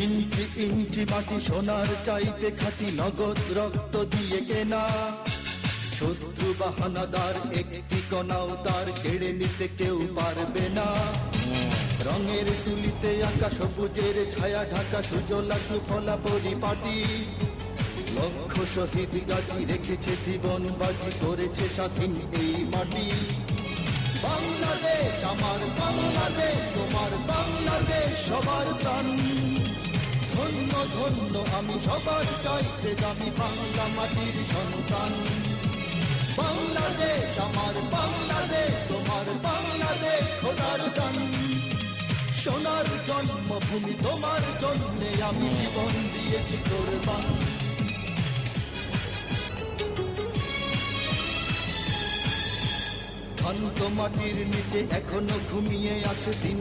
ইঞ্চি ইঞ্চি মাটি সোনার চাইতে খাঁটি, নগদ রক্ত দিয়ে কেনা। শত্রু বাহানাদার একটি কণাও তার কেড়ে নিতে কেউ পারবে না। রঙের তুলিতে আঁকা সবুজের ছায়া ঢাকা সুজলা সুফলা পরিপাটি। লক্ষ শহীদ গাজী রেখেছে জীবন বাজি, করেছে স্বাধীন এই মাটি। বাংলাদেশ আমার বাংলাদেশ, তোমার বাংলাদেশ সবার প্রাণ। ধন্য ধন্য আমি সবার চাইতে দামি বাংলা মাটির সন্তান। বাংলাদেশ আমার বাংলাদেশ, তোমার বাংলাদেশ খোদার দান। সোনার জন্মভূমি তোমার জন্যে আমি জীবন দিয়েছি কোরবান। শান্ত মাটির নিচে এখনো ঘুমিয়ে আছে দিন।